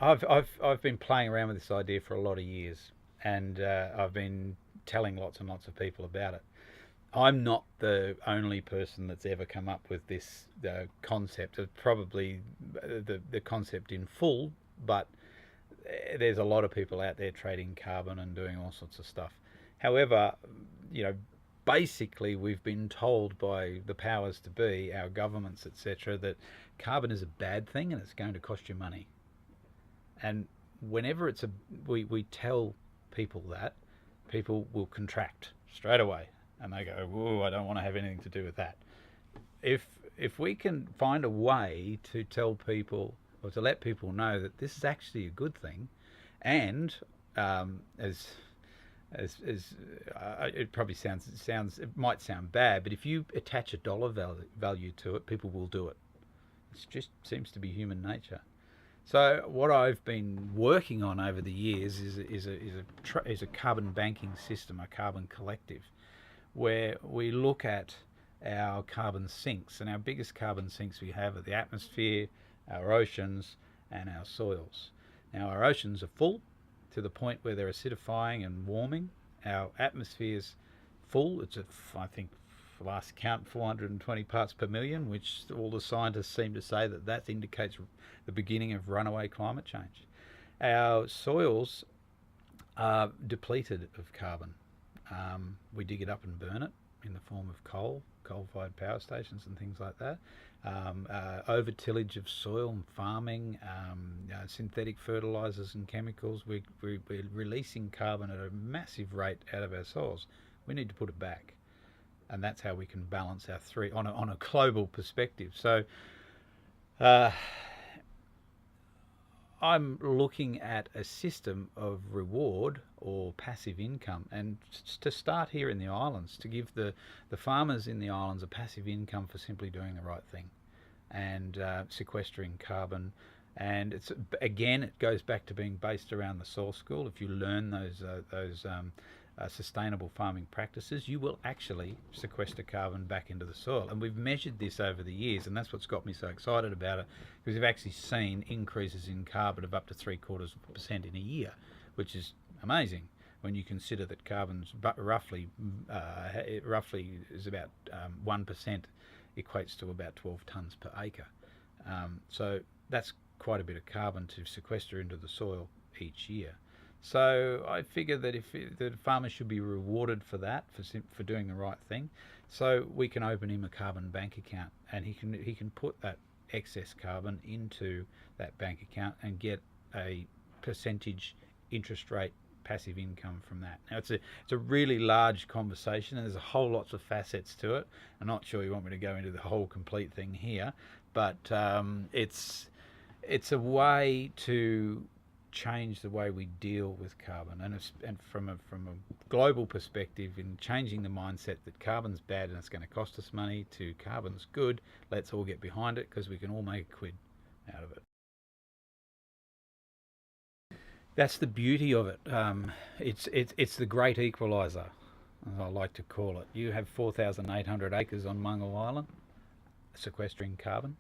I've been playing around with this idea for a lot of years, and I've been telling lots and lots of people about it. I'm not the only person that's ever come up with this concept. It's probably the concept in full, but there's a lot of people out there trading carbon and doing all sorts of stuff. However, you know, basically we've been told by the powers to be, our governments, etc., that carbon is a bad thing and it's going to cost you money. And whenever we tell people that, people will contract straight away, and they go, "Whoa, I don't want to have anything to do with that." If if we can find a way to tell people or to let people know that this is actually a good thing, and as it probably it might sound bad, but if you attach a dollar value to it, people will do it. It just seems to be human nature. So what I've been working on over the years is a carbon banking system, a carbon collective, where we look at our carbon sinks, and our biggest carbon sinks we have are the atmosphere, our oceans, and our soils. Now our oceans are full to the point where they're acidifying and warming. Our atmosphere's full. It's I think last count 420 parts per million, which all the scientists seem to say that indicates the beginning of runaway climate change. Our soils are depleted of carbon. We dig it up and burn it in the form of coal-fired power stations and things like that. Over tillage of soil and farming, synthetic fertilizers and chemicals. We're releasing carbon at a massive rate out of our soils. We need to put it back, and that's how we can balance our three on a global perspective. So I'm looking at a system of reward or passive income, and to start here in the islands, to give the farmers in the islands a passive income for simply doing the right thing and sequestering carbon. And it's again, it goes back to being based around the source school. If you learn those sustainable farming practices, you will actually sequester carbon back into the soil. And we've measured this over the years, and that's what's got me so excited about it, because we've actually seen increases in carbon of up to 0.75% in a year, which is amazing when you consider that carbon's it roughly is about 1%, equates to about 12 tonnes per acre. So that's quite a bit of carbon to sequester into the soil each year. So I figure that if the farmer should be rewarded for that, for doing the right thing, so we can open him a carbon bank account, and he can put that excess carbon into that bank account and get a percentage interest rate passive income from that. Now it's a really large conversation, and there's a whole lots of facets to it. I'm not sure you want me to go into the whole complete thing here, but it's a way to change the way we deal with carbon, and from a global perspective, in changing the mindset that carbon's bad and it's going to cost us money, to carbon's good. Let's all get behind it, because we can all make a quid out of it. That's the beauty of it. It's the great equalizer, as I like to call it. You have 4,800 acres on Mungo Island sequestering carbon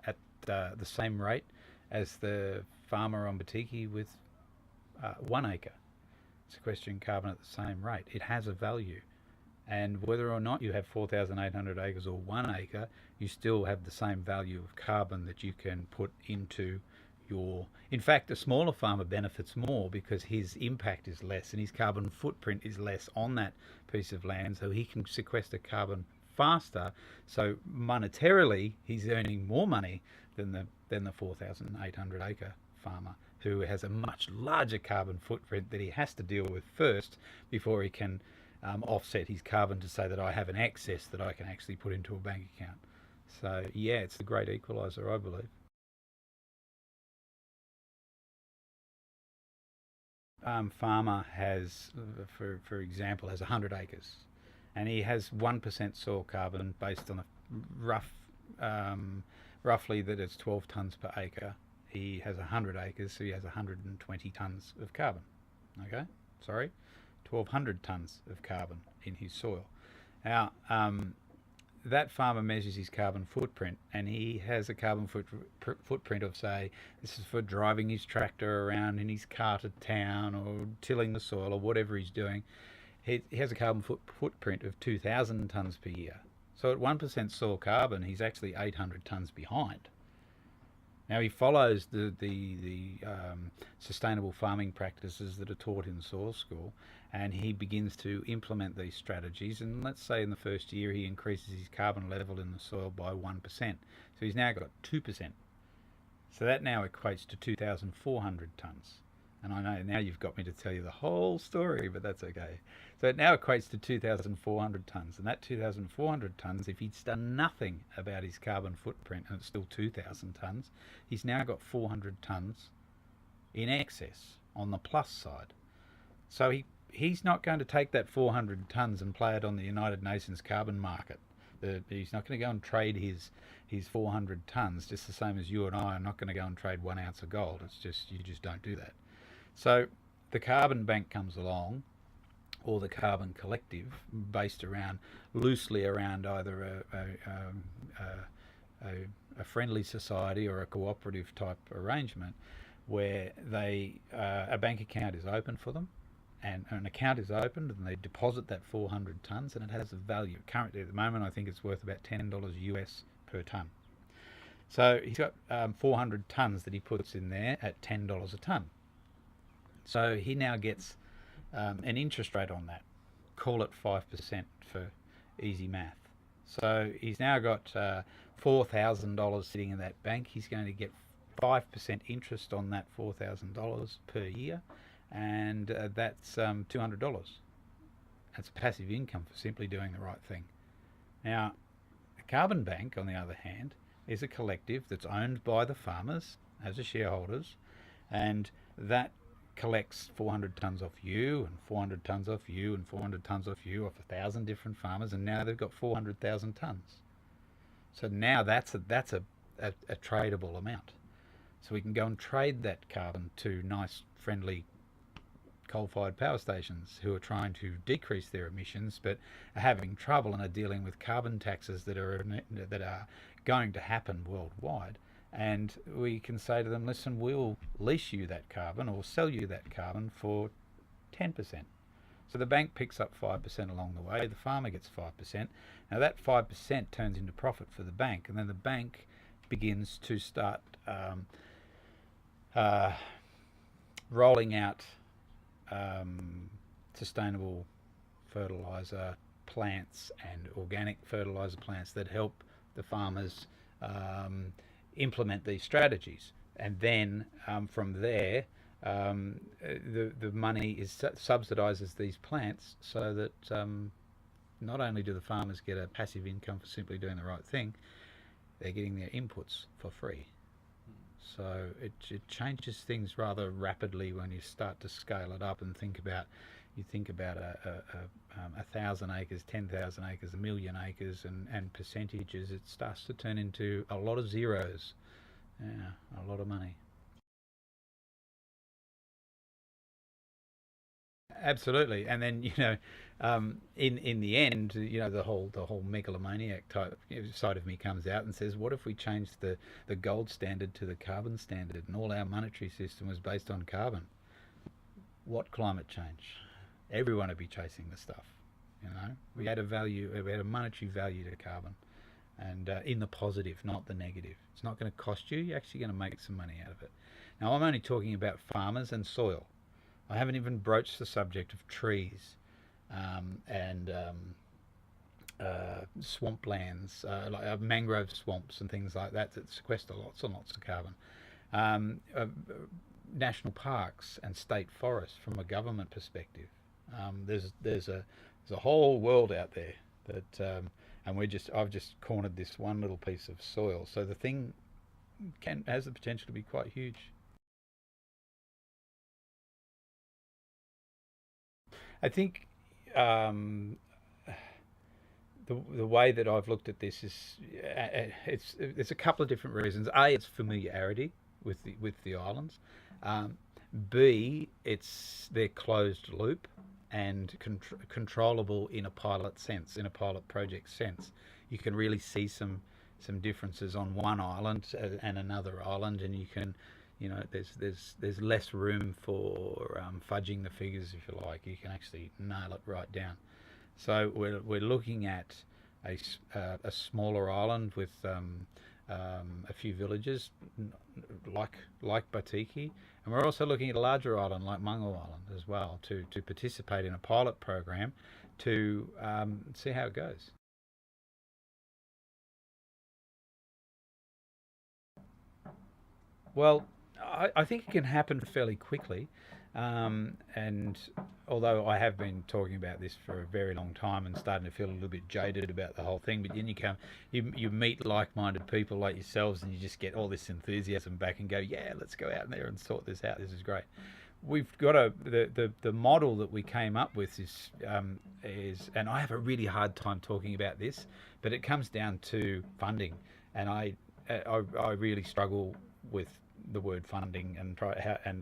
at the same rate as the farmer on Batiki with 1 acre sequestering carbon at the same rate. It has a value. And whether or not you have 4,800 acres or 1 acre, you still have the same value of carbon that you can put into your. In fact, a smaller farmer benefits more, because his impact is less and his carbon footprint is less on that piece of land, so he can sequester carbon faster. So monetarily, he's earning more money than the 4,800 acre farmer, who has a much larger carbon footprint that he has to deal with first before he can offset his carbon to say that I have an excess that I can actually put into a bank account. So yeah, it's the great equalizer, I believe. Farmer has, for example, has 100 acres, and he has 1% soil carbon based on a rough, roughly that it's 12 tonnes per acre. He has 100 acres, so he has 120 tonnes of carbon. Okay, sorry, 1,200 tonnes of carbon in his soil. Now, that farmer measures his carbon footprint, and he has a carbon footprint of, say, this is for driving his tractor around in his car to town or tilling the soil or whatever he's doing. He has a carbon footprint of 2,000 tonnes per year. So at 1% soil carbon, he's actually 800 tonnes behind. Now he follows the sustainable farming practices that are taught in soil school, and he begins to implement these strategies. And let's say in the first year he increases his carbon level in the soil by 1%. So he's now got 2%. So that now equates to 2,400 tonnes. And I know now you've got me to tell you the whole story, but that's okay. So it now equates to 2,400 tonnes. And that 2,400 tonnes, if he's done nothing about his carbon footprint, and it's still 2,000 tonnes, he's now got 400 tonnes in excess on the plus side. So he's not going to take that 400 tonnes and play it on the United Nations carbon market. He's not going to go and trade his 400 tonnes, just the same as you and I are not going to go and trade 1 ounce of gold. It's just, you just don't do that. So the carbon bank comes along, or the carbon collective, based loosely around either a friendly society or a cooperative type arrangement, where a bank account is open for them, and an account is opened, and they deposit that 400 tonnes, and it has a value. Currently, at the moment, I think it's worth about $10 US per tonne. So he's got 400 tonnes that he puts in there at $10 a tonne. So he now gets an interest rate on that. Call it 5% for easy math. So he's now got $4,000 sitting in that bank. He's going to get 5% interest on that $4,000 per year, and that's $200. That's passive income for simply doing the right thing. Now, the carbon bank, on the other hand, is a collective that's owned by the farmers as the shareholders, and that collects 400 tonnes off you, and 400 tonnes off you, and 400 tonnes off you, off 1,000 different farmers, and now they've got 400,000 tonnes. So now that's a tradable amount. So we can go and trade that carbon to nice, friendly coal-fired power stations who are trying to decrease their emissions, but are having trouble and are dealing with carbon taxes that are going to happen worldwide. And we can say to them, listen, we'll lease you that carbon or sell you that carbon for 10%. So the bank picks up 5% along the way, the farmer gets 5%. Now that 5% turns into profit for the bank, and then the bank begins to start rolling out sustainable fertiliser plants and organic fertiliser plants that help the farmers implement these strategies. And then from there, the money subsidises these plants, so that not only do the farmers get a passive income for simply doing the right thing, they're getting their inputs for free. So it changes things rather rapidly when you start to scale it up and think about 1,000 acres, 10,000 acres, 1,000,000 acres, and percentages. It starts to turn into a lot of zeros. Yeah, a lot of money. Absolutely. And then in the end, the whole megalomaniac type side of me comes out and says, what if we changed the gold standard to the carbon standard, and all our monetary system was based on carbon? What climate change? Everyone would be chasing the stuff. We had a monetary value to carbon, and in the positive, not the negative. It's not going to cost you. You're actually going to make some money out of it. Now, I'm only talking about farmers and soil. I haven't even broached the subject of trees and swamplands, like mangrove swamps and things like that sequester lots and lots of carbon. National parks and state forests from a government perspective. There's a whole world out there that, and I've just cornered this one little piece of soil. So the thing has the potential to be quite huge. I think the way that I've looked at this is it's a couple of different reasons. A, it's familiarity with the islands. B, it's their closed loop and controllable in a pilot sense, in a pilot project sense. you can really see some differences on one island and another island, and you can, there's less room for fudging the figures, if you like. You can actually nail it right down. So we're looking at a smaller island with a few villages like Batiki, and we're also looking at a larger island like Mungo Island as well to participate in a pilot program to see how it goes. Well, I think it can happen fairly quickly. And although I have been talking about this for a very long time and starting to feel a little bit jaded about the whole thing, but then you meet like-minded people like yourselves, and you just get all this enthusiasm back and go, yeah, let's go out there and sort this out. This is great. We've got the model that we came up with is, and I have a really hard time talking about this, but it comes down to funding, and I really struggle with the word funding and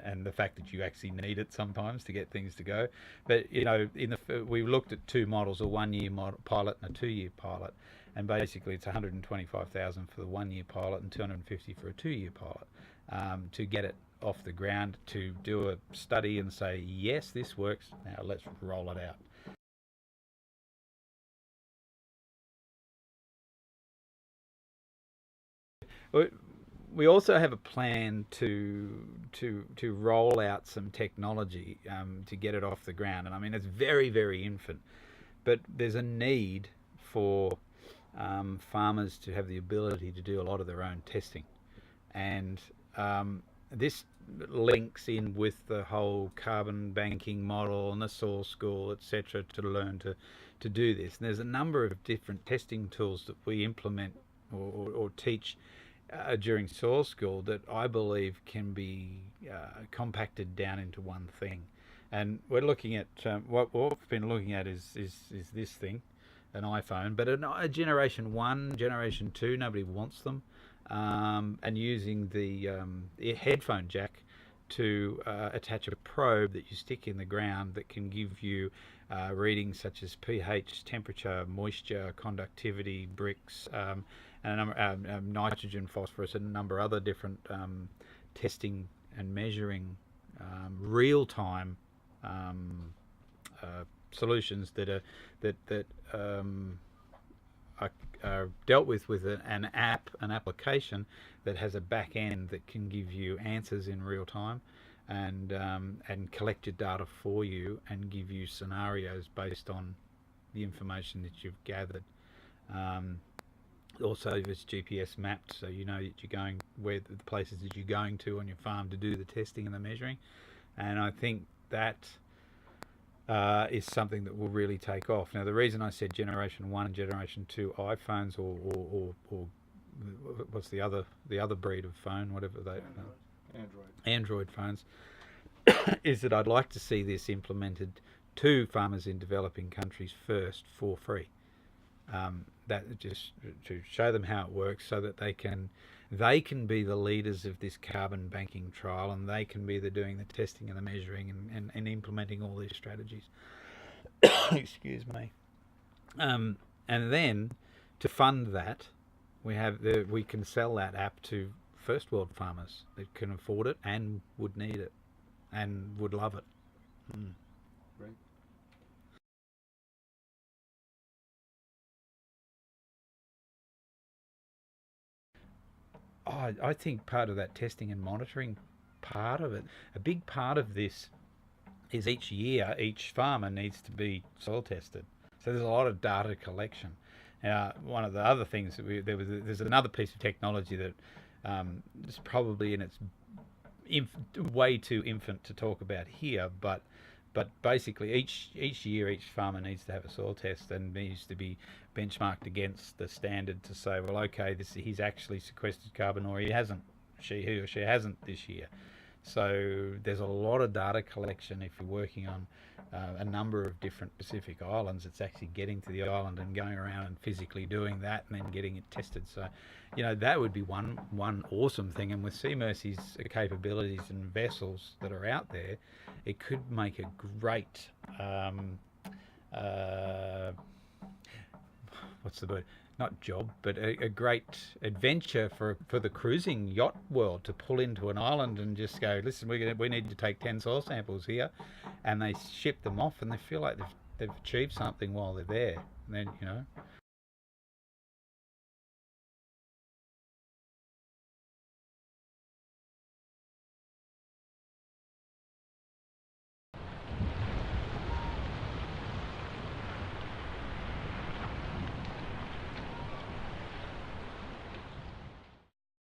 and the fact that you actually need it sometimes to get things to go. But we looked at two models, a 1 year pilot and a 2 year pilot, and basically it's 125,000 for the 1 year pilot and 250 for a 2 year pilot, to get it off the ground, to do a study and say yes, this works. Now let's roll it out. We also have a plan to roll out some technology to get it off the ground, and I mean it's very very infant, but there's a need for farmers to have the ability to do a lot of their own testing, and this links in with the whole carbon banking model and the soil school, etc., to learn to do this. And there's a number of different testing tools that we implement or teach during soil school that I believe can be compacted down into one thing. And we're looking at what we've been looking at is this thing, an iPhone, but a generation one, generation two, nobody wants them, and using the headphone jack to attach a probe that you stick in the ground that can give you readings such as pH, temperature, moisture, conductivity, bricks, and a number, nitrogen, phosphorus, and a number of other different testing and measuring real-time solutions that are dealt with an application that has a back end that can give you answers in real time, and collect your data for you and give you scenarios based on the information that you've gathered. Also, it's GPS mapped, so you know that you're going where the places that you're going to on your farm to do the testing and the measuring. And I think that is something that will really take off. Now, the reason I said generation one and generation two iPhones, or what's the other breed of phone, whatever they Android phones, is that I'd like to see this implemented to farmers in developing countries first for free. That just to show them how it works, so that they can be the leaders of this carbon banking trial, and they can be doing the testing and the measuring and implementing all these strategies. Excuse me. And then to fund that, we can sell that app to first world farmers that can afford it and would need it and would love it. Mm. Right. I think part of that testing and monitoring part of it, a big part of this is each year each farmer needs to be soil tested. So there's a lot of data collection. One of the other things that there's another piece of technology that is probably in its way too infant to talk about here, but basically each year each farmer needs to have a soil test and needs to be benchmarked against the standard to say, well, okay, he's actually sequestered carbon, or he hasn't, he or she hasn't this year. So there's a lot of data collection if you're working on a number of different Pacific islands. It's actually getting to the island and going around and physically doing that and then getting it tested. So, that would be one awesome thing. And with Sea Mercy's capabilities and vessels that are out there, it could make a great what's the word? not job, but a great adventure for the cruising yacht world to pull into an island and just go, listen, we need to take 10 soil samples here, and they ship them off, and they feel like they've achieved something while they're there. And then